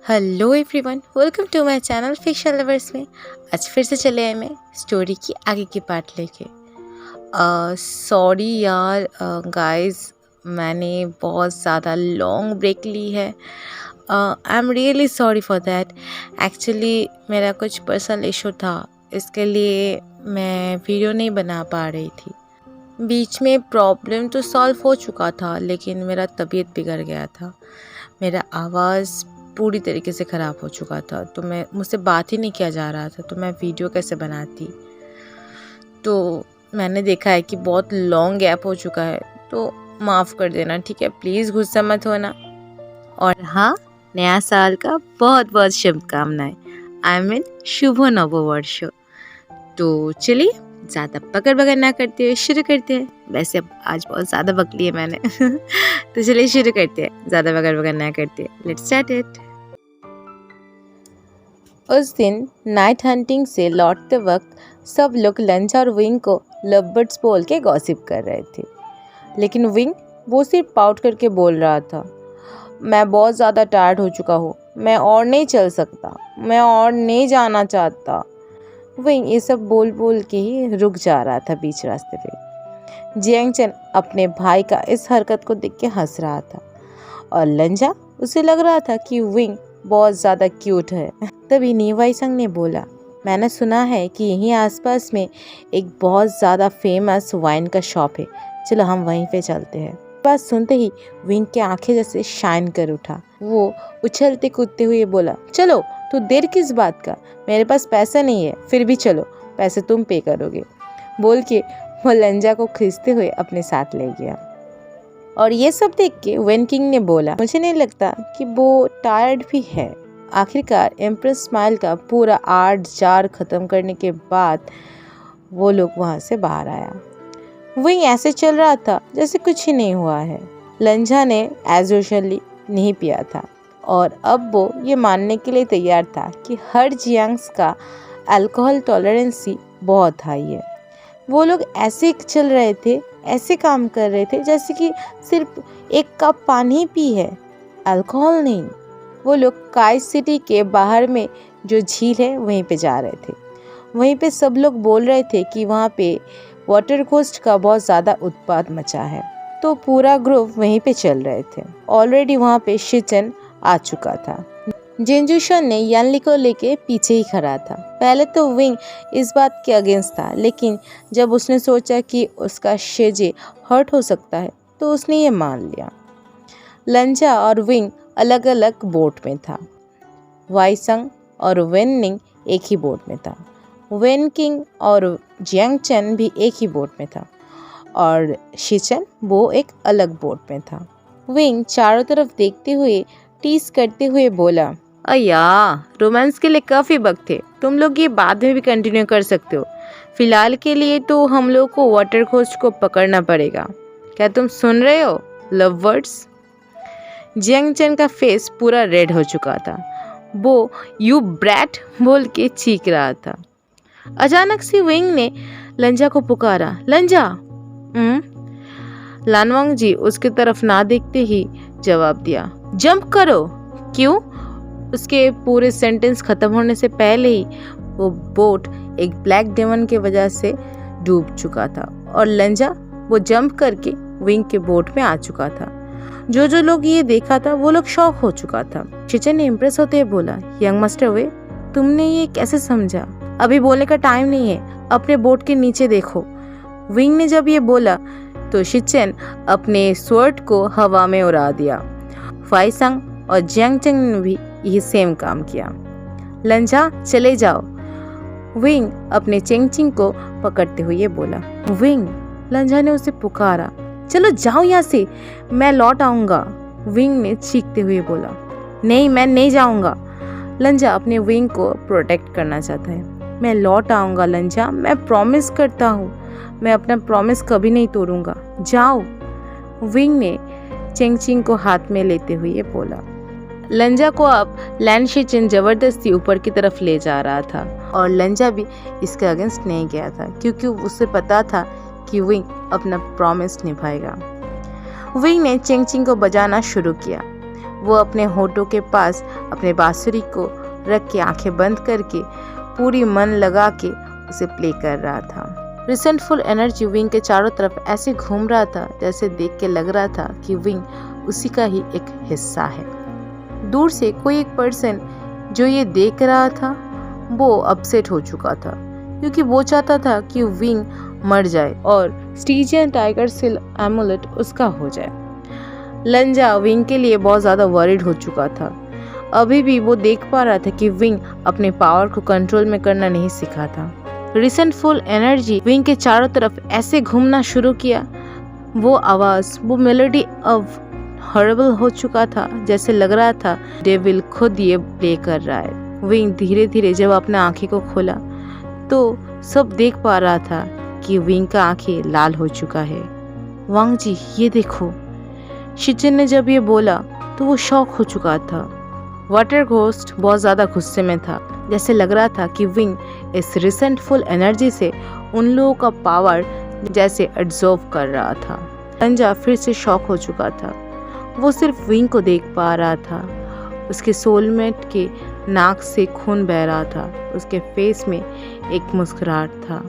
Hello everyone, welcome to my channel fiction lovers में। आज फिर से चले आए मैं स्टोरी की आगे की पार्ट लेके। सॉरी यार गाइस, मैंने बहुत ज़्यादा लॉन्ग ब्रेक ली है। I am really sorry for that. Actually मेरा कुछ पर्सनल इशू था, इसके लिए मैं वीडियो नहीं बना पा रही थी। बीच में प्रॉब्लम तो सॉल्व हो चुका था, लेकिन मेरा तबीयत बिगड़ गया था। मेरा आवाज़ पूरी तरीके से ख़राब हो चुका था, तो मुझसे बात ही नहीं किया जा रहा था, तो मैं वीडियो कैसे बनाती। तो मैंने देखा है कि बहुत लॉन्ग गैप हो चुका है, तो माफ़ कर देना, ठीक है? प्लीज़ गुस्सा मत होना। और हाँ, नया साल का बहुत बहुत शुभकामनाएं। आई मीन शुभ नववर्ष। तो चलिए ज़्यादा बकर बकर ना करते हुए शुरू करते हैं। वैसे अब आज बहुत ज़्यादा बक ली है मैंने तो चलिए शुरू करते हैं, ज़्यादा बकर बकर ना करते हैं। Let's start it. उस दिन नाइट हंटिंग से लौटते वक्त सब लोग लंच और विंग को लवबर्ड्स बोल के गॉसिप कर रहे थे, लेकिन विंग वो सिर्फ पाउट करके बोल रहा था, मैं बहुत ज़्यादा टायर्ड हो चुका हूँ, मैं और नहीं चल सकता, मैं और नहीं जाना चाहता। विंग ये सब बोल बोल के ही रुक जा रहा था बीच रास्ते पे। जियांगचन अपने भाई का इस हरकत को देख के हंस रहा था, और लंजा उसे लग रहा था कि विंग बहुत ज़्यादा क्यूट है। तभी नीवाईसंग ने बोला, मैंने सुना है कि यहीं आसपास में एक बहुत ज़्यादा फेमस वाइन का शॉप है, चलो हम वहीं पे चलते हैं। बात सुनते ही विंग की आंखें जैसे शाइन कर उठा। वो उछलते कूदते हुए बोला, चलो, तो देर किस बात का, मेरे पास पैसा नहीं है, फिर भी चलो, पैसे तुम पे करोगे, बोल के वो लंजा को खींचते हुए अपने साथ ले गया। और ये सब देख के वेन किंग ने बोला, मुझे नहीं लगता कि वो टायर्ड भी है। आखिरकार एम्प्रेस स्माइल का पूरा आर्ट जार खत्म करने के बाद वो लोग वहां से बाहर आया। विंग ऐसे चल रहा था जैसे कुछ ही नहीं हुआ है। लंजा ने एज यूजुअली नहीं पिया था, और अब वो ये मानने के लिए तैयार था कि हर जियांग्स का अल्कोहल टॉलरेंसी बहुत हाई है। वो लोग ऐसे चल रहे थे, ऐसे काम कर रहे थे जैसे कि सिर्फ एक कप पानी ही पी है, अल्कोहल नहीं। वो लोग काई सिटी के बाहर में जो झील है वहीं पे जा रहे थे। वहीं पे सब लोग बोल रहे थे कि वहाँ पे वाटर कोस्ट का बहुत ज़्यादा उत्पात मचा है, तो पूरा ग्रुप वहीं पे चल रहे थे। ऑलरेडी वहाँ पे शिचन आ चुका था। जिनजुशन ने यानली को लेके पीछे ही खड़ा था। पहले तो विंग इस बात के अगेंस्ट था, लेकिन जब उसने सोचा कि उसका शेजे हर्ट हो सकता है, तो उसने ये मान लिया। लंजा और विंग अलग अलग बोट में था। वाईसंग और वेननिंग एक ही बोट में था। वेन किंग और जियांगचन भी एक ही बोट में था, और शिचन वो एक अलग बोट में था। विंग चारों तरफ देखते हुए टीस करते हुए बोला, अया, रोमांस के लिए काफ़ी वक्त थे, तुम लोग ये बाद में भी कंटिन्यू कर सकते हो। फिलहाल के लिए तो हम लोग को वाटर कोस्ट को पकड़ना पड़ेगा। क्या तुम सुन रहे हो लव वर्ड्स? जियांगचन का फेस पूरा रेड हो चुका था। वो यू ब्रैट बोल के चीख रहा था। अचानक से विंग ने लंजा को पुकारा, लंजा। लानवांग जी उसके तरफ ना देखते ही जवाब दिया, जंप करो। क्यों? उसके पूरे सेंटेंस खत्म होने से पहले ही वो बोट एक ब्लैक डेमन के वजह से डूब चुका था, और लंजा वो जंप करके विंग के बोट में आ चुका था। जो जो लोग ये देखा था वो लोग शॉक हो चुका था। शिचन ने इम्प्रेस होते हुए बोला, यंग मास्टर वे, तुमने ये कैसे समझा? अभी बोलने का टाइम नहीं है, अपने बोट के नीचे देखो। विंग ने जब ये बोला तो शिचन अपने स्वर्ड को हवा में उड़ा दिया। फाइसंग और जियांगचन ने भी यही सेम काम किया। लंजा, चले जाओ, विंग अपने चेंगचिंग को पकड़ते हुए बोला। विंग, लंजा ने उसे पुकारा, चलो जाओ यहाँ से, मैं लौट आऊंगा। विंग ने चीखते हुए बोला, नहीं, मैं नहीं जाऊंगा। लंजा अपने विंग को प्रोटेक्ट करना चाहता है। मैं लौट आऊंगा लंजा, मैं प्रॉमिस करता हूँ, मैं अपना प्रॉमिस कभी नहीं तोड़ूंगा, जाओ। विंग ने चेंगचिंग को हाथ में लेते हुए बोला। लंजा को अब लैंड शिचन जबरदस्ती ऊपर की तरफ ले जा रहा था, और लंजा भी इसके अगेंस्ट नहीं गया था, क्योंकि उसे पता था कि विंग अपना प्रॉमिस निभाएगा। विंग ने चेंगचिंग को बजाना शुरू किया। वो अपने होठों के पास अपने बांसुरी को रख के आंखें बंद करके पूरी मन लगा के उसे प्ले कर रहा था। रिसेंटफुल एनर्जी विंग के चारों तरफ ऐसे घूम रहा था जैसे देख के लग रहा था कि विंग उसी का ही एक हिस्सा है। दूर से कोई एक पर्सन जो ये देख रहा था वो अपसेट हो चुका था, क्योंकि वो चाहता था कि विंग मर जाए और स्टीजियन टाइगर सील एमुलेट उसका हो जाए। लंजा विंग के लिए बहुत ज़्यादा वरीड हो चुका था। अभी भी वो देख पा रहा था कि विंग अपने पावर को कंट्रोल में करना नहीं सीखा था। रिसेंटफुल एनर्जी विंग के चारों तरफ ऐसे घूमना शुरू किया। वो आवाज़, वो मेलोडी अब हॉरिबल हो चुका था, जैसे लग रहा था डेविल खुद ये प्ले कर रहा है। विंग धीरे धीरे जब अपने आंखें को खोला तो सब देख पा रहा था कि विंग का आंखें लाल हो चुका है। वांग जी ये देखो। शिचिन ने जब ये बोला तो वो शॉक हो चुका था। वाटर घोस्ट बहुत ज़्यादा गुस्से में था, जैसे लग रहा था कि विंग इस रिसेंटफुल एनर्जी से उन लोगों का पावर जैसे एब्जॉर्ब कर रहा था। लंजा फिर से शॉक हो चुका था। वो सिर्फ विंग को देख पा रहा था। उसके सोलमेट के नाक से खून बह रहा था। उसके फेस में एक मुस्कुराहट था।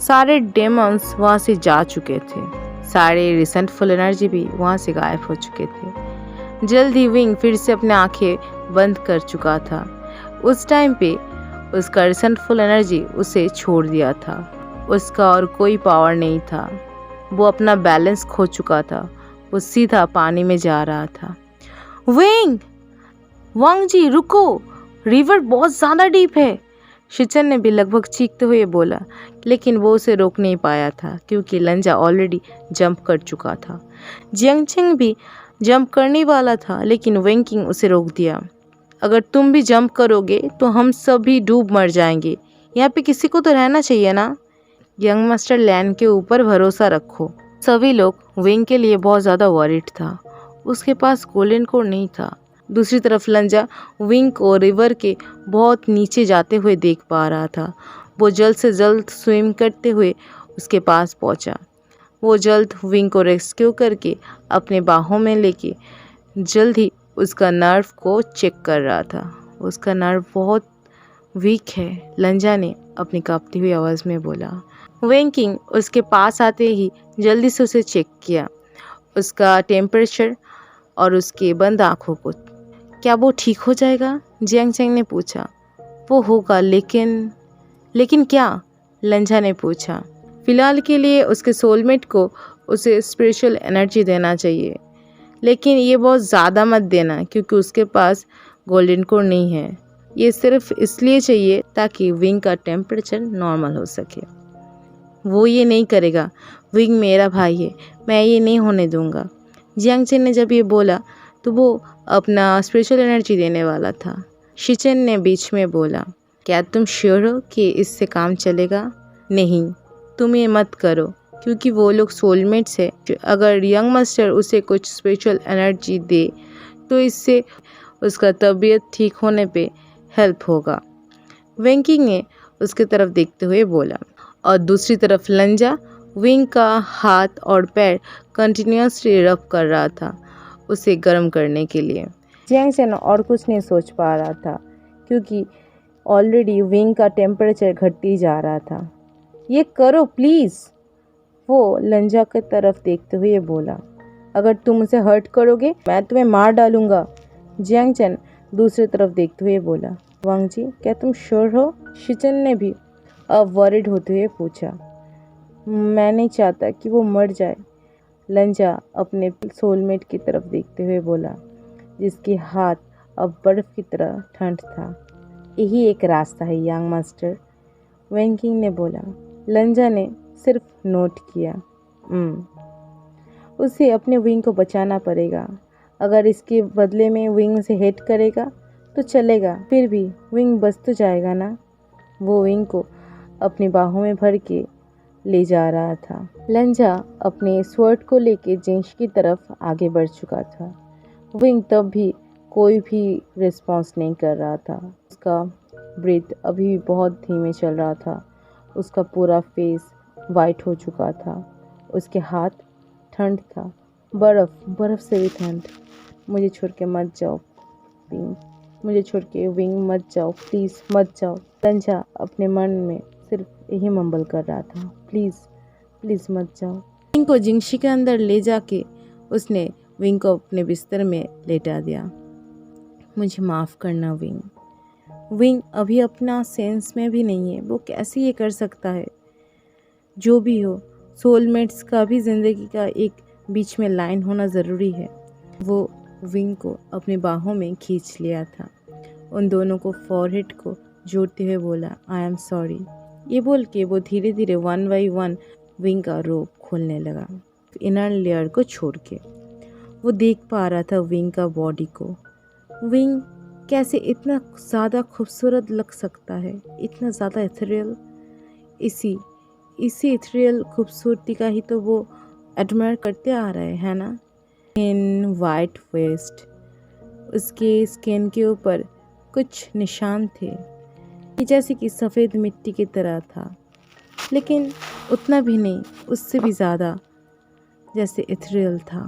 सारे डेमन्स वहाँ से जा चुके थे। सारे रिसेंटफुल एनर्जी भी वहाँ से गायब हो चुके थे। जल्द ही विंग फिर से अपने आंखें बंद कर चुका था। उस टाइम पे उसका रिसेंटफुल एनर्जी उसे छोड़ दिया था। उसका और कोई पावर नहीं था। वो अपना बैलेंस खो चुका था। वो सीधा पानी में जा रहा था। विंग! वांग जी रुको, रिवर बहुत ज़्यादा डीप है। शिचन ने भी लगभग चीखते हुए बोला, लेकिन वो उसे रोक नहीं पाया था क्योंकि लंजा ऑलरेडी जंप कर चुका था। जियांगचेंग भी जंप करने वाला था, लेकिन वेंकिंग उसे रोक दिया। अगर तुम भी जंप करोगे तो हम सभी डूब मर जाएंगे। यहाँ पे किसी को तो रहना चाहिए ना। यंग मास्टर लैन के ऊपर भरोसा रखो। सभी लोग विंग के लिए बहुत ज़्यादा वरीड था। उसके पास गोल्डन कोर नहीं था। दूसरी तरफ लंजा विंग को रिवर के बहुत नीचे जाते हुए देख पा रहा था। वो जल्द से जल्द स्विम करते हुए उसके पास पहुंचा। वो जल्द विंग को रेस्क्यू करके अपने बाहों में लेके जल्द ही उसका नर्व को चेक कर रहा था। उसका नर्व बहुत वीक है, लंजा ने अपनी कांपती हुई आवाज़ में बोला। वेंकिंग उसके पास आते ही जल्दी से उसे चेक किया, उसका टेम्परेचर और उसके बंद आँखों को। क्या वो ठीक हो जाएगा? जियांगचेंग ने पूछा। वो होगा, लेकिन क्या? लंजा ने पूछा। फिलहाल के लिए उसके सोलमेट को उसे स्पिरिचुअल एनर्जी देना चाहिए, लेकिन ये बहुत ज़्यादा मत देना क्योंकि उसके पास गोल्डन कोर नहीं है। ये सिर्फ इसलिए चाहिए ताकि विंग का टेम्परेचर नॉर्मल हो सके। वो ये नहीं करेगा। विंग मेरा भाई है, मैं ये नहीं होने दूंगा। जियांगचेन ने जब ये बोला तो वो अपना स्पिरिचुअल एनर्जी देने वाला था। शिचेन ने बीच में बोला, क्या तुम श्योर हो कि इससे काम चलेगा? नहीं, तुम ये मत करो क्योंकि वो लोग सोलमेट्स है। अगर यंग मास्टर उसे कुछ स्पिरिचुअल एनर्जी दे तो इससे उसका तबीयत ठीक होने पे हेल्प होगा। वेंकिंग ने उसकी तरफ देखते हुए बोला। और दूसरी तरफ लंजा विंग का हाथ और पैर कंटिन्यूसली रब कर रहा था उसे गर्म करने के लिए। जियांगचेन और कुछ नहीं सोच पा रहा था क्योंकि ऑलरेडी विंग का टेम्परेचर घटती जा रहा था। ये करो प्लीज़, वो लंजा की तरफ देखते हुए बोला। अगर तुम उसे हर्ट करोगे मैं तुम्हें मार डालूंगा। जियांगचेन दूसरी तरफ देखते हुए बोला। वांग जी क्या तुम श्योर हो? शिचन ने भी अब वरिड होते हुए पूछा। मैं नहीं चाहता कि वो मर जाए। लंजा अपने सोलमेट की तरफ देखते हुए बोला, जिसके हाथ अब बर्फ की तरह ठंड था। यही एक रास्ता है यंग मास्टर, वेंकिंग ने बोला। लंजा ने सिर्फ नोट किया। उसे अपने विंग को बचाना पड़ेगा। अगर इसके बदले में विंग से हेट करेगा तो चलेगा, फिर भी विंग बच तो जाएगा ना। वो विंग को अपनी बाहों में भर के ले जा रहा था। लंजा अपने स्वर्ड को लेके जेंश की तरफ आगे बढ़ चुका था। विंग तब भी कोई भी रिस्पॉन्स नहीं कर रहा था। उसका ब्रीथ अभी भी बहुत धीमे चल रहा था। उसका पूरा फेस वाइट हो चुका था। उसके हाथ ठंड था, बर्फ़ से भी ठंड। मुझे छोड़ के मत जाओ विंग, मुझे छोड़ के विंग मत जाओ, प्लीज़ मत जाओ। लंजा अपने मन में सिर्फ यही मम्बल कर रहा था, प्लीज़ प्लीज़ मत जाओ। विंग को जिंगशी के अंदर ले जाके उसने विंग को अपने बिस्तर में लेटा दिया। मुझे माफ़ करना विंग। विंग अभी अपना सेंस में भी नहीं है, वो कैसे ये कर सकता है। जो भी हो, सोलमेट्स का भी ज़िंदगी का एक बीच में लाइन होना ज़रूरी है। वो विंग को अपनी बाहों में खींच लिया था, उन दोनों को फॉरहेड को जोड़ते हुए बोला, आई एम सॉरी। ये बोल के वो धीरे धीरे 1 बाय 1 विंग का रोप खोलने लगा, इनर लेयर को छोड़ के। वो देख पा रहा था विंग का बॉडी को। विंग कैसे इतना ज़्यादा खूबसूरत लग सकता है, इतना ज़्यादा इथेरियल। इसी इथेरियल खूबसूरती का ही तो वो एडमायर करते आ रहे है ना। इन वाइट वेस्ट, उसके स्किन के ऊपर कुछ निशान थे जैसे कि सफ़ेद मिट्टी की तरह था, लेकिन उतना भी नहीं, उससे भी ज़्यादा जैसे इथेरियल था।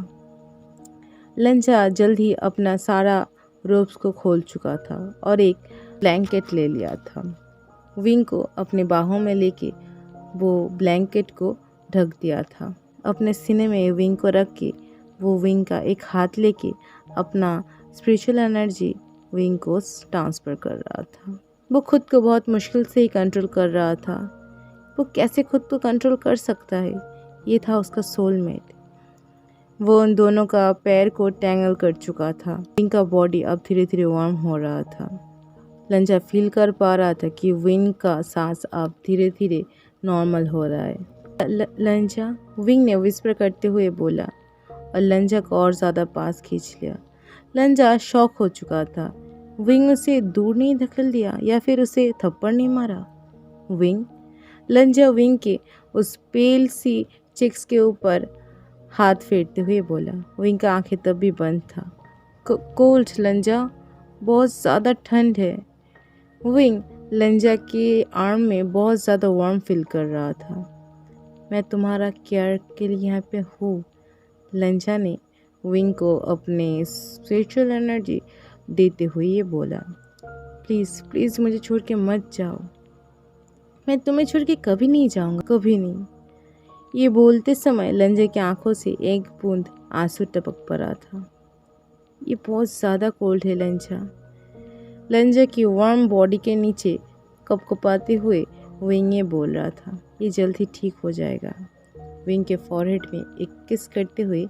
लंजा जल्द ही अपना सारा रोप्स को खोल चुका था और एक ब्लैंकेट ले लिया था। विंग को अपने बाहों में लेके वो ब्लैंकेट को ढक दिया था। अपने सीने में विंग को रख के वो विंग का एक हाथ लेके अपना स्पिरिचुअल एनर्जी विंग को ट्रांसफ़र कर रहा था। वो खुद को बहुत मुश्किल से ही कंट्रोल कर रहा था। वो कैसे खुद को कंट्रोल कर सकता है, ये था उसका सोलमेट। वो उन दोनों का पैर को टैंगल कर चुका था। विंग का बॉडी अब धीरे धीरे वार्म हो रहा था। लंजा फील कर पा रहा था कि विंग का सांस अब धीरे धीरे नॉर्मल हो रहा है। लंजा, विंग ने विस्पर करते हुए बोला और लंजा को और ज़्यादा पास खींच लिया। लंजा शॉक हो चुका था। विंग उसे दूर नहीं धकेल दिया या फिर उसे थप्पड़ नहीं मारा। विंग, लंजा विंग के उस पेल सी चिक्स के ऊपर हाथ फेरते हुए बोला। विंग का आंखें तब भी बंद था। कोल्ड लंजा, बहुत ज़्यादा ठंड है। विंग लंजा के आर्म में बहुत ज़्यादा वार्म फील कर रहा था। मैं तुम्हारा केयर के लिए यहाँ पे हूँ। लंजा ने विंग को अपने स्पिरिचुअल एनर्जी देते हुए ये बोला, प्लीज़ प्लीज़ मुझे छोड़ के मत जाओ। मैं तुम्हें छोड़ के कभी नहीं जाऊँगा, कभी नहीं। ये बोलते समय लंजा की आंखों से एक बूंद आंसू टपक पड़ा था। ये बहुत ज़्यादा कोल्ड है लंजा। लंजा की वार्म बॉडी के नीचे कपकपाते हुए विंग ये बोल रहा था, ये जल्द ही ठीक हो जाएगा। विंग के फॉरहेड में एक किस करते हुए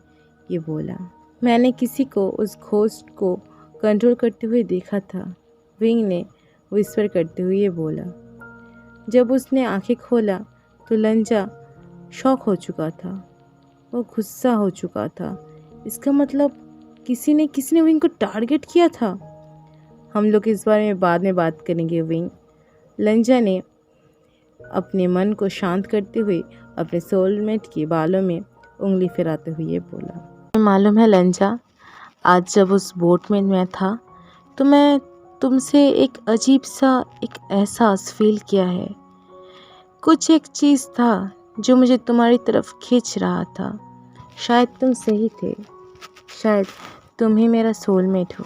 ये बोला, मैंने किसी को उस घोस्ट को कंट्रोल करते हुए देखा था। विंग ने विस्पर करते हुए ये बोला। जब उसने आंखें खोला तो लंजा शॉक हो चुका था, वो गुस्सा हो चुका था। इसका मतलब किसी ने विंग को टारगेट किया था। हम लोग इस बारे में बाद में बात करेंगे विंग। लंजा ने अपने मन को शांत करते हुए अपने सोलमेट के बालों में उंगली फिराते हुए बोला, मालूम है लंजा, आज जब उस बोट में मैं था तो मैं तुमसे एक अजीब सा एक एहसास फील किया है। कुछ एक चीज़ था जो मुझे तुम्हारी तरफ खींच रहा था। शायद तुम सही थे, शायद तुम ही मेरा सोलमेट हो।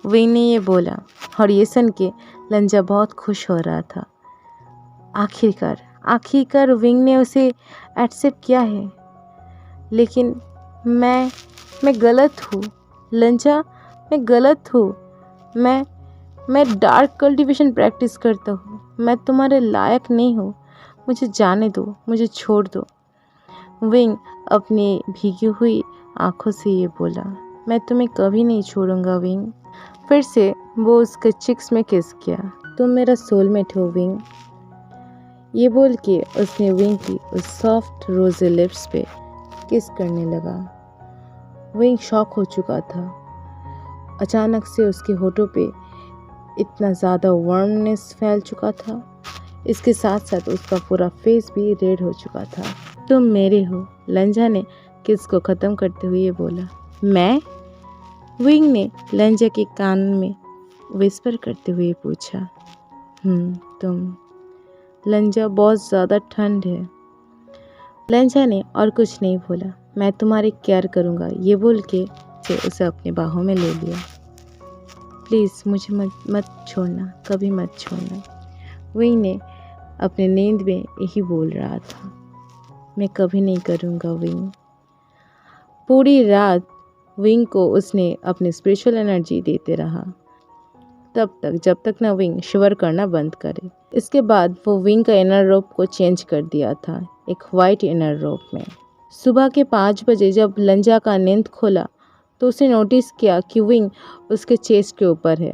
विंग ने ये बोला और ये सुन के लंजा बहुत खुश हो रहा था। आखिरकार विंग ने उसे एक्सेप्ट किया है। लेकिन मैं गलत हूँ लंजा, मैं गलत हूँ। मैं डार्क कल्टीवेशन प्रैक्टिस करता हूँ। मैं तुम्हारे लायक नहीं हूँ। मुझे जाने दो, मुझे छोड़ दो। विंग अपनी भीगी हुई आंखों से ये बोला, मैं तुम्हें कभी नहीं छोड़ूंगा विंग। फिर से वो उसके चिक्स में किस किया। तुम मेरा सोलमेट हो विंग। ये बोल के उसने विंग की उस सॉफ्ट रोज़ी लिप्स पे किस करने लगा। विंग शॉक हो चुका था। अचानक से उसके होठों पे इतना ज़्यादा वार्मनेस फैल चुका था। इसके साथ साथ उसका पूरा फेस भी रेड हो चुका था। तुम मेरे हो, लंजा ने किस को ख़त्म करते हुए बोला। मैं? विंग ने लंजा के कान में विस्पर करते हुए पूछा। तुम। लंजा, बहुत ज़्यादा ठंड है। लंजा ने और कुछ नहीं बोला। मैं तुम्हारी केयर करूँगा, ये बोल के से उसे अपनी बाहों में ले लिया। प्लीज़ मुझे मत छोड़ना, कभी मत छोड़ना। विंग ने अपने नींद में यही बोल रहा था, मैं कभी नहीं करूँगा विंग। पूरी रात विंग को उसने अपनी स्पिरिचुअल एनर्जी देते रहा, तब तक जब तक ना विंग शिवर करना बंद करे। इसके बाद वो विंग का इनर रोप को चेंज कर दिया था एक वाइट इनर रोप में। सुबह के 5 बजे जब लंजा का नींद खोला तो उसने नोटिस किया कि विंग उसके चेस्ट के ऊपर है।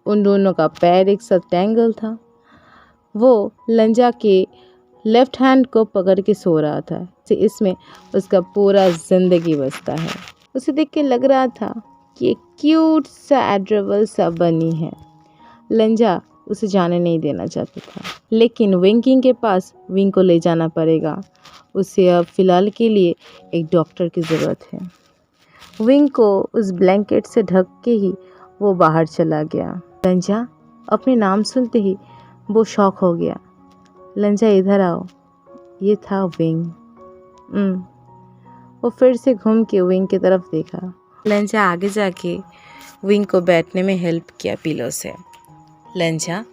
उन दोनों का पैर एक साथ टैंगल था। वो लंजा के लेफ्ट हैंड को पकड़ के सो रहा था। इसमें उसका पूरा जिंदगी बसता है। उसे देख के लग रहा था कि एक क्यूट सा एडोरेबल सा बनी है। लंजा उसे जाने नहीं देना चाहता था, लेकिन विंग किंग के पास विंग को ले जाना पड़ेगा। उसे अब फिलहाल के लिए एक डॉक्टर की ज़रूरत है। विंग को उस ब्लैंकेट से ढक के ही वो बाहर चला गया। लंजा अपने नाम सुनते ही वो शॉक हो गया। लंजा इधर आओ, ये था विंग। वो फिर से घूम के विंग की तरफ देखा। लंजा आगे जाके विंग को बैठने में हेल्प किया पिलो से। लंजा,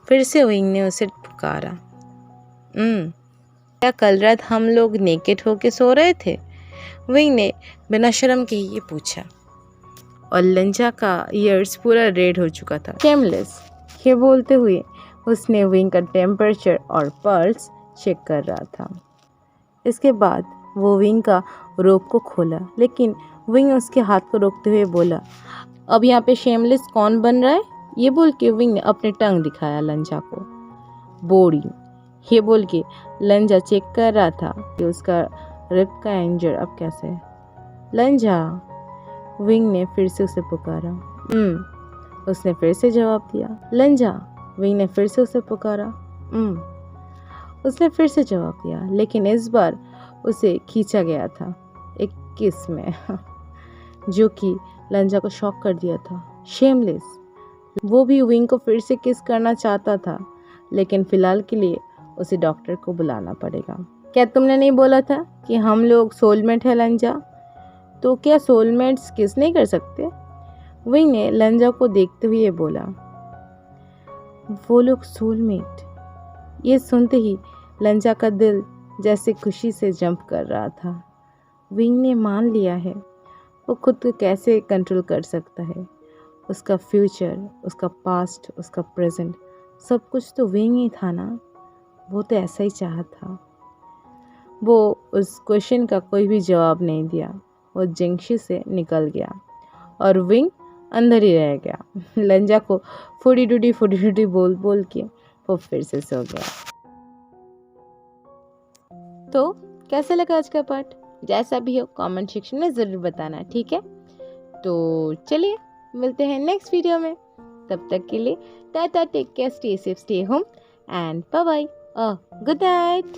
फिर से विंग ने उसे पुकारा। क्या कल रात हम लोग नेकेड होके सो रहे थे? विंग ने बिना शर्म के ये पूछा, और लंजा का ईयर्स पूरा रेड हो चुका था। शेमलेस, ये बोलते हुए उसने विंग का टेम्परेचर और पल्स चेक कर रहा था। इसके बाद वो विंग का रोप को खोला, लेकिन विंग उसके हाथ को रोकते हुए बोला, अब यहाँ पे शेमलेस कौन बन रहा है? ये बोल के विंग ने अपने टंग दिखाया लंजा को। बोरिंग, ये बोल के लंजा चेक कर रहा था कि उसका रिप का इंजर अब कैसे है। लंजा, विंग ने फिर से उसे पुकारा। उसने फिर से जवाब दिया। लंजा, विंग ने फिर से उसे पुकारा। उसने फिर से जवाब दिया, लेकिन इस बार उसे खींचा गया था एक किस में जो कि लंजा को शॉक कर दिया था। शेमलेस, वो भी विंग को फिर से किस करना चाहता था, लेकिन फिलहाल के लिए उसे डॉक्टर को बुलाना पड़ेगा। क्या तुमने नहीं बोला था कि हम लोग सोलमेट है लंजा? तो क्या सोलमेट्स किस नहीं कर सकते? विंग ने लंजा को देखते हुए बोला। वो लोग सोलमेट? ये सुनते ही लंजा का दिल जैसे खुशी से जंप कर रहा था। विंग ने मान लिया है, वो खुद को कैसे कंट्रोल कर सकता है। उसका फ्यूचर, उसका पास्ट, उसका प्रेजेंट, सब कुछ तो विंग ही था ना। वो तो ऐसा ही चाहा था। वो उस क्वेश्चन का कोई भी जवाब नहीं दिया। वो जिंगशी से निकल गया और विंग अंदर ही रह गया। लंजा को फुडी डूडी बोल बोल के वो फिर से सो गया। तो कैसे लगा आज का पार्ट? जैसा भी हो कमेंट सेक्शन में ज़रूर बताना, ठीक है? तो चलिए मिलते हैं नेक्स्ट वीडियो में। तब तक के लिए tata, take care, stay safe, stay home and bye bye, good night.